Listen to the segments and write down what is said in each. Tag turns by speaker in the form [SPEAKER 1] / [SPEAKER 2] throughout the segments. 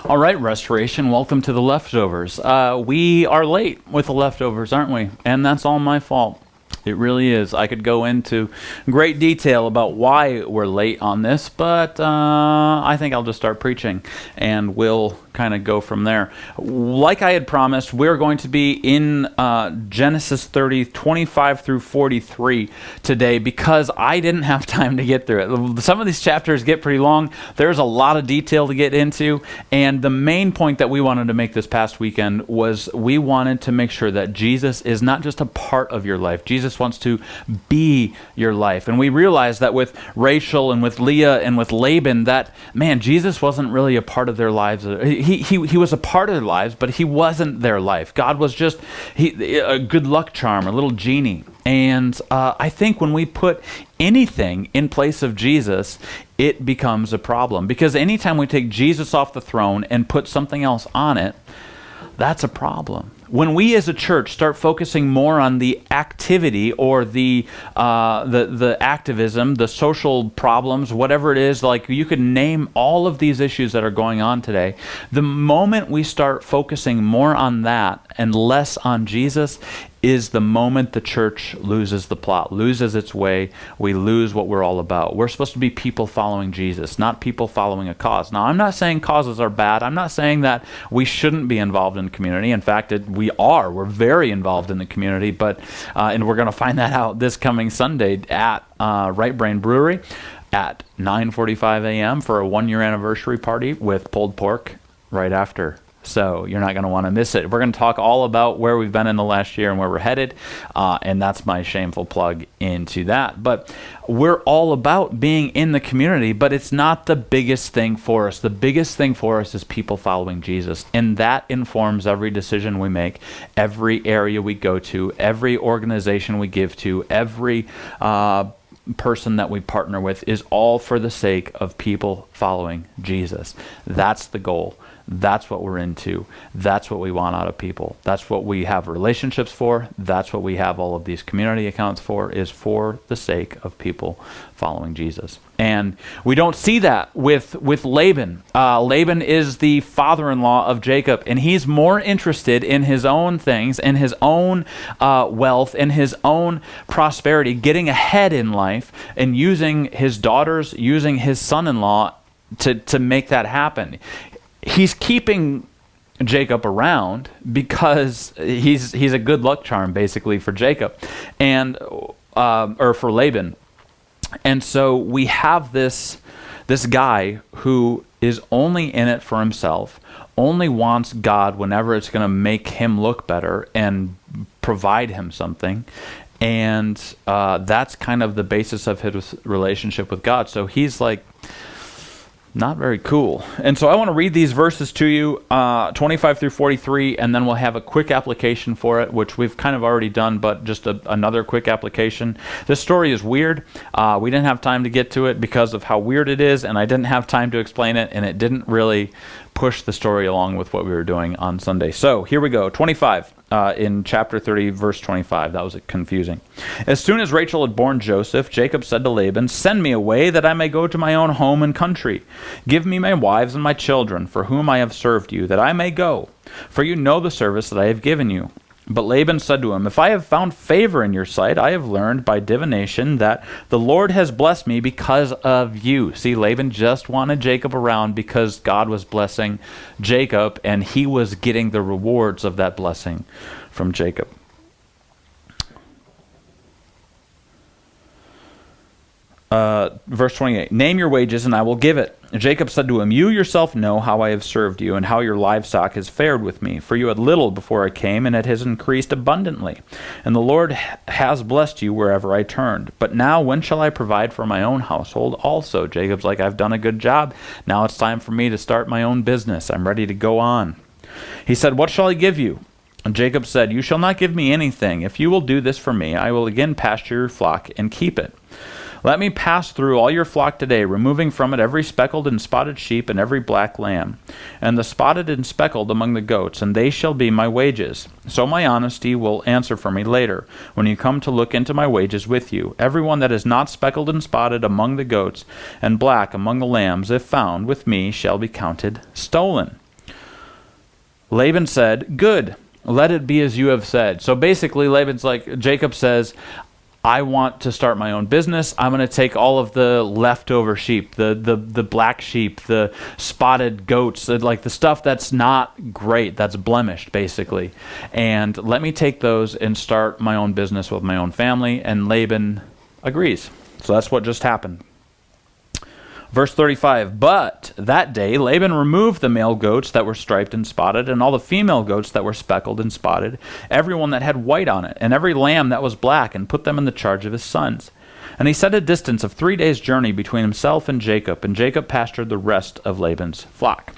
[SPEAKER 1] All right, Restoration, welcome to the leftovers. We are late with the leftovers, aren't we? And that's all my fault. It really is. I could go into great detail about why we're late on this, but I think I'll just start preaching and we'll kind of go from there. Like I had promised, we're going to be in Genesis 30, 25 through 43 today because I didn't have time to get through it. Some of these chapters get pretty long. There's a lot of detail to get into, and the main point that we wanted to make this past weekend was we wanted to make sure that Jesus is not just a part of your life. Jesus wants to be your life. And we realized that with Rachel and with Leah and with Laban that, man, Jesus wasn't really a part of their lives. He was a part of their lives, but he wasn't their life. God was just a good luck charm, a little genie. And I think when we put anything in place of Jesus, it becomes a problem. Because anytime we take Jesus off the throne and put something else on it, that's a problem. When we as a church start focusing more on the activity or the activism, the social problems, whatever it is, like you could name all of these issues that are going on today, the moment we start focusing more on that and less on Jesus is the moment the church loses the plot, loses its way. We lose what we're all about. We're supposed to be people following Jesus, not people following a cause. Now, I'm not saying causes are bad. I'm not saying that we shouldn't be involved in the community. In fact, we are. We're very involved in the community, but and we're going to find that out this coming Sunday at Right Brain Brewery at 9:45 a.m. for a 1-year anniversary party with pulled pork right after. So you're not going to want to miss it. We're going to talk all about where we've been in the last year and where we're headed, and that's my shameful plug into that. But we're all about being in the community, but it's not the biggest thing for us. The biggest thing for us is people following Jesus, and that informs every decision we make, every area we go to, every organization we give to, every person that we partner with is all for the sake of people following Jesus. That's the goal. That's what we're into. That's what we want out of people. That's what we have relationships for. That's what we have all of these community accounts for, is for the sake of people following Jesus. And we don't see that with Laban. Laban is the father-in-law of Jacob, and he's more interested in his own things, in his own wealth, in his own prosperity, getting ahead in life, and using his daughters, using his son-in-law to make that happen. He's keeping Jacob around because he's a good luck charm, basically, for Jacob, and or for Laban. And so we have this guy who is only in it for himself, only wants God whenever it's going to make him look better and provide him something. And that's kind of the basis of his relationship with God. So he's like, not very cool. And so I want to read these verses to you, 25 through 43, and then we'll have a quick application for it, which we've kind of already done, but just another quick application. This story is weird. We didn't have time to get to it because of how weird it is, and I didn't have time to explain it, and it didn't really push the story along with what we were doing on Sunday. So here we go, 25. In chapter 30, verse 25. That was confusing. As soon as Rachel had borne Joseph, Jacob said to Laban, "Send me away that I may go to my own home and country. Give me my wives and my children, for whom I have served you, that I may go. For you know the service that I have given you." But Laban said to him, "If I have found favor in your sight, I have learned by divination that the Lord has blessed me because of you." See, Laban just wanted Jacob around because God was blessing Jacob, and he was getting the rewards of that blessing from Jacob. Verse 28, "Name your wages, and I will give it." Jacob said to him, "You yourself know how I have served you, and how your livestock has fared with me. For you had little before I came, and it has increased abundantly. And the Lord has blessed you wherever I turned. But now when shall I provide for my own household also?" Jacob's like, "I've done a good job. Now it's time for me to start my own business. I'm ready to go on." He said, "What shall I give you?" And Jacob said, "You shall not give me anything. If you will do this for me, I will again pasture your flock and keep it. Let me pass through all your flock today, removing from it every speckled and spotted sheep and every black lamb, and the spotted and speckled among the goats, and they shall be my wages. So my honesty will answer for me later, when you come to look into my wages with you. Everyone that is not speckled and spotted among the goats, and black among the lambs, if found with me, shall be counted stolen." Laban said, "Good, let it be as you have said." So basically, Jacob says, I want to start my own business. I'm going to take all of the leftover sheep, the black sheep, the spotted goats, like the stuff that's not great, that's blemished, basically. And let me take those and start my own business with my own family. And Laban agrees. So that's what just happened. Verse 35, but that day Laban removed the male goats that were striped and spotted, and all the female goats that were speckled and spotted, every one that had white on it, and every lamb that was black, and put them in the charge of his sons. And he set a distance of 3 days' journey between himself and Jacob pastured the rest of Laban's flock.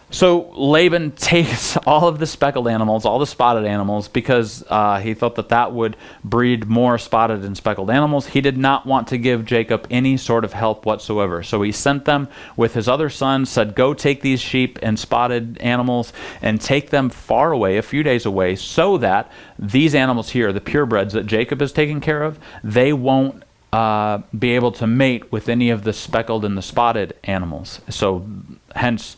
[SPEAKER 1] So Laban takes all of the speckled animals, all the spotted animals, because he thought that would breed more spotted and speckled animals. He did not want to give Jacob any sort of help whatsoever. So he sent them with his other sons, said, go take these sheep and spotted animals and take them far away, a few days away, so that these animals here, the purebreds that Jacob is taking care of, they won't be able to mate with any of the speckled and the spotted animals. So hence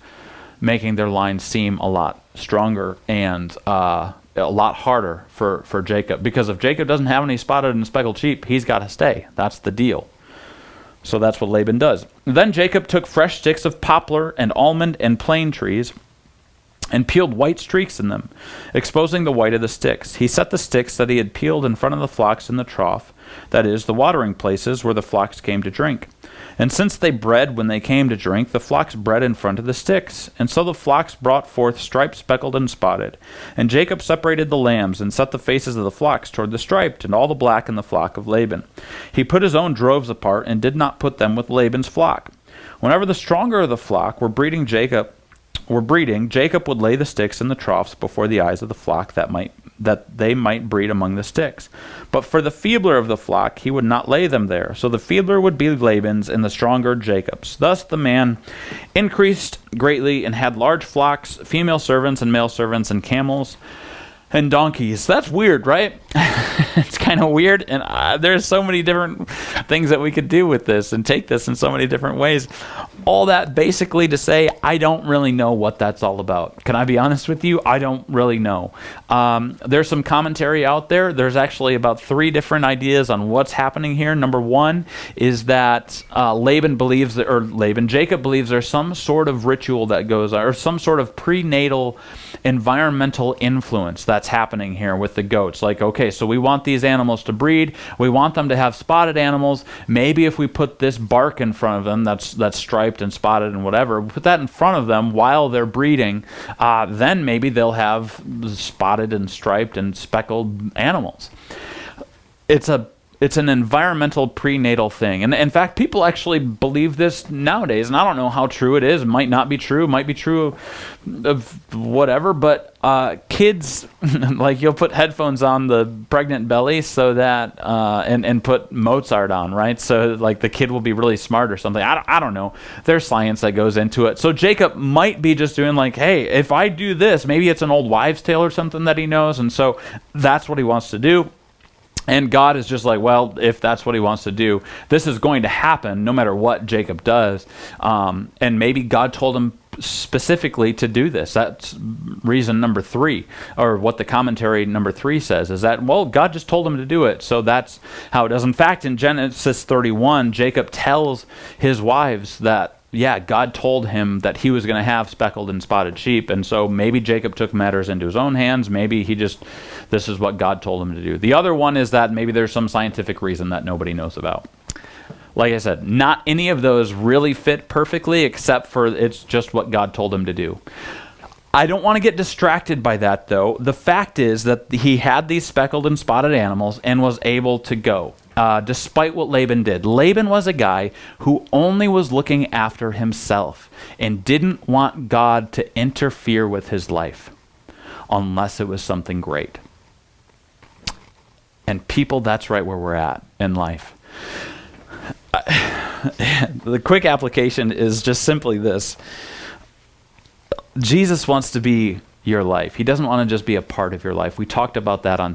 [SPEAKER 1] making their line seem a lot stronger and a lot harder for Jacob. Because if Jacob doesn't have any spotted and speckled sheep, he's got to stay. That's the deal. So that's what Laban does. Then Jacob took fresh sticks of poplar and almond and plane trees and peeled white streaks in them, exposing the white of the sticks. He set the sticks that he had peeled in front of the flocks in the trough, that is, the watering places where the flocks came to drink. And since they bred when they came to drink, the flocks bred in front of the sticks. And so the flocks brought forth striped, speckled, and spotted. And Jacob separated the lambs, and set the faces of the flocks toward the striped, and all the black in the flock of Laban. He put his own droves apart, and did not put them with Laban's flock. Whenever the stronger of the flock were breeding, Jacob would lay the sticks in the troughs before the eyes of the flock, that they might breed among the sticks. But for the feebler of the flock, he would not lay them there. So the feebler would be Laban's, and the stronger Jacob's. Thus the man increased greatly, and had large flocks, female servants and male servants, and camels and donkeys. That's weird, right? It's kind of weird, and there's so many different things that we could do with this and take this in so many different ways. All that basically to say, I don't really know what that's all about. Can I be honest with you? I don't really know. There's some commentary out there. There's actually about 3 different ideas on what's happening here. Number 1 is that Jacob believes there's some sort of ritual that goes on, or some sort of prenatal environmental influence that's happening here with the goats. Like, okay, so we want these animals to breed. We want them to have spotted animals. Maybe if we put this bark in front of them that's striped and spotted and whatever, we put that in front of them while they're breeding, then maybe they'll have spotted and striped and speckled animals. It's an environmental prenatal thing. And in fact, people actually believe this nowadays, and I don't know how true it is. It might not be true. It might be true of whatever, but kids, like, you'll put headphones on the pregnant belly so that, and put Mozart on, right? So like the kid will be really smart or something. I don't know. There's science that goes into it. So Jacob might be just doing like, hey, if I do this, maybe it's an old wives' tale or something that he knows, and so that's what he wants to do. And God is just like, well, if that's what he wants to do, this is going to happen no matter what Jacob does. And maybe God told him specifically to do this. That's reason number 3, or what the commentary number 3 says, is that, well, God just told him to do it. So that's how it does. In fact, in Genesis 31, Jacob tells his wives that, yeah, God told him that he was going to have speckled and spotted sheep, and so maybe Jacob took matters into his own hands. Maybe this is what God told him to do. The other one is that maybe there's some scientific reason that nobody knows about. Like I said, not any of those really fit perfectly, except for it's just what God told him to do. I don't want to get distracted by that, though. The fact is that he had these speckled and spotted animals and was able to go. Despite what Laban did. Laban was a guy who only was looking after himself and didn't want God to interfere with his life unless it was something great. And people, that's right where we're at in life. The quick application is just simply this. Jesus wants to be your life. He doesn't want to just be a part of your life. We talked about that on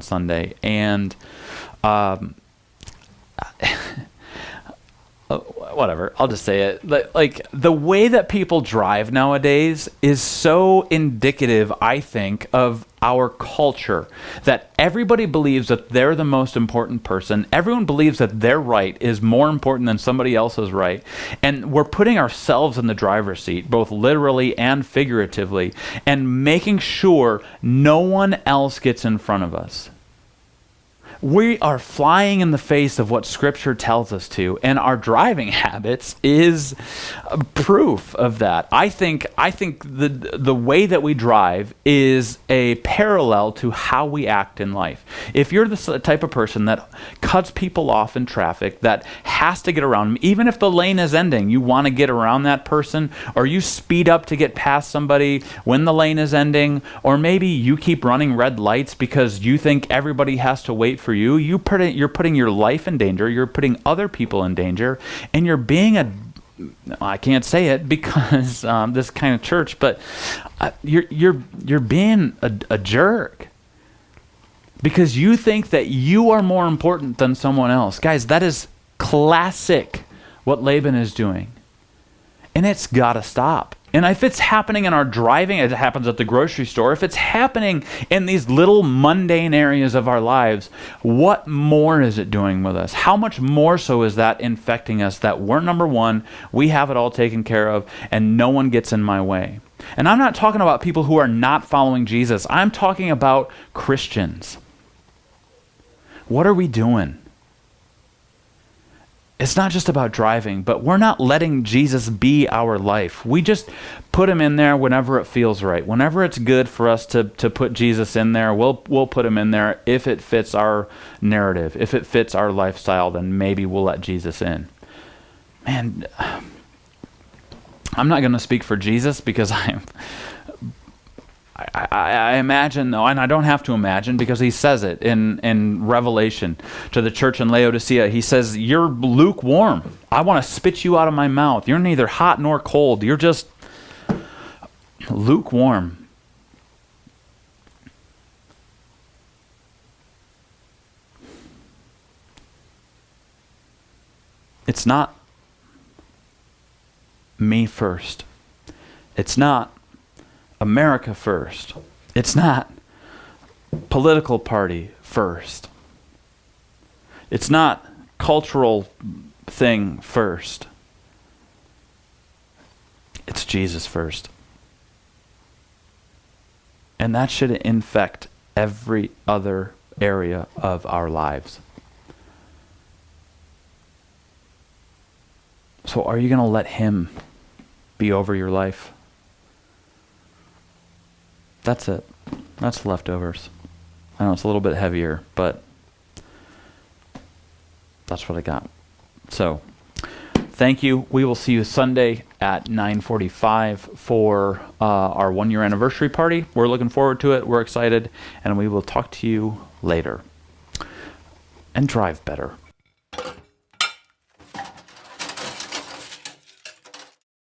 [SPEAKER 1] whatever, I'll just say it. Like the way that people drive nowadays is so indicative, I think, of our culture, that everybody believes that they're the most important person. Everyone believes that their right is more important than somebody else's right. And we're putting ourselves in the driver's seat, both literally and figuratively, and making sure no one else gets in front of us. We are flying in the face of what Scripture tells us to, and our driving habits is proof of that. I think the way that we drive is a parallel to how we act in life. If you're the type of person that cuts people off in traffic, that has to get around them, even if the lane is ending, you want to get around that person, or you speed up to get past somebody when the lane is ending, or maybe you keep running red lights because you think everybody has to wait for you, you're putting your life in danger, you're putting other people in danger, and you're being I can't say it because this kind of church, but you're being a jerk because you think that you are more important than someone else. Guys, that is classic what Laban is doing, and it's got to stop. And if it's happening in our driving, it happens at the grocery store, if it's happening in these little mundane areas of our lives, what more is it doing with us? How much more so is that infecting us that we're number one, we have it all taken care of, and no one gets in my way? And I'm not talking about people who are not following Jesus. I'm talking about Christians. What are we doing? It's not just about driving, but we're not letting Jesus be our life. We just put him in there whenever it feels right. Whenever it's good for us to put Jesus in there, we'll put him in there. If it fits our narrative, if it fits our lifestyle, then maybe we'll let Jesus in. Man, I'm not going to speak for Jesus because I imagine, though, and I don't have to imagine because he says it in Revelation to the church in Laodicea. He says, you're lukewarm. I want to spit you out of my mouth. You're neither hot nor cold. You're just lukewarm. It's not me first. It's not America first. It's not political party first. It's not cultural thing first. It's Jesus first. And that should infect every other area of our lives. So are you going to let him be over your life? That's it. That's leftovers. I know it's a little bit heavier, but that's what I got. So, thank you. We will see you Sunday at 9:45 for our 1-year anniversary party. We're looking forward to it. We're excited, and we will talk to you later. And drive better.